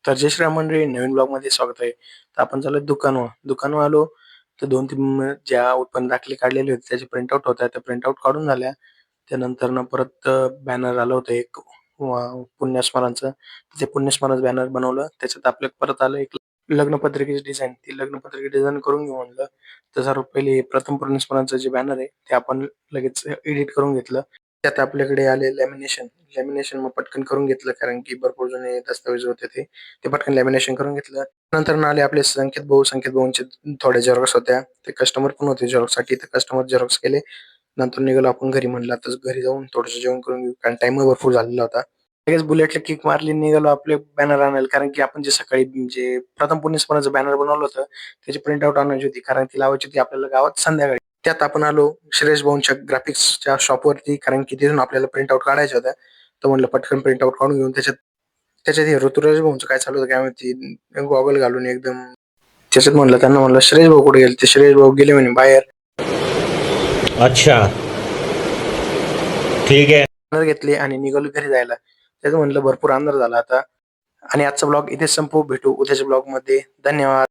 तर जय श्रीराम मंडळी, नवीन ब्लॉगमध्ये स्वागत आहे. तर आपण चाललो दुकानवर आलो. तर 2-3 ज्या उत्पन्न दाखले काढलेले होते त्याचे प्रिंटआउट होत्या. त्या प्रिंटआउट काढून झाल्या. त्यानंतर परत बॅनर आलं होतं एक पुण्यस्मरणचं. ते पुण्यस्मरण बॅनर बनवलं. त्याच्यात आपलं परत आलं एक लग्नपत्रिकेची डिझाइन. ती लग्नपत्रिकेची डिझाइन करून घेऊ म्हणलं. तर सर्वात पहिले प्रथम पुण्यस्मरणचं जे बॅनर आहे ते आपण लगेच एडिट करून घेतलं. त्यात आपल्याकडे आले लॅमिनेशन मग पटकन करून घेतलं, कारण की भरपूर जुने दस्तावेज होते ते पटकन लॅमिनेशन करून घेतलं. नंतर आले आपले संकेत भाऊंचे थोड्या झेरॉक्स होत्या. ते कस्टमर पण होते झेरॉक्ससाठी, तर कस्टमर झेरॉक्स केले. नंतर निघालो आपण घरी. म्हणलं आता घरी जाऊन थोडंसं जेवण करून घेऊ, कारण टाइम भरपूर झालेला होता. लगेच बुलेटला किक मारली, निघालो आपले बॅनर आणायला, कारण की आपण जे सकाळी जे प्रथम पुण्यस्मरणाचं बॅनर बनवलं होतं त्याची प्रिंट आउट आणायची होती, कारण ती लावायची होती आपल्याला गावात संध्याकाळी. त्यात आपण आलो श्रेयस भाऊंच्या ग्राफिक्सच्या शॉपवरती, कारण की तिथून आपल्याला प्रिंट आउट काढायच्या होत्या. तर म्हणलं पटकन प्रिंट आउट काढून घेऊन त्याच्यात त्याच्यात हे ऋतुराज भाऊंचं काय चालू होतं काय माहिती, गॉगल घालून एकदम. त्याच्यात त्यांना म्हणलं श्रेयस भाऊ कुठे गेले, ते श्रेयस भाऊ गेले म्हणे बाहेर. अच्छा, ठीक आहे. बॅनर घेतले आणि निघालो घरी जायला. त्याचं म्हणलं भरपूर अंधार झाला आता. आणि आजचा ब्लॉग इथेच संपू. भेटू उद्याच्या ब्लॉग मध्ये. धन्यवाद.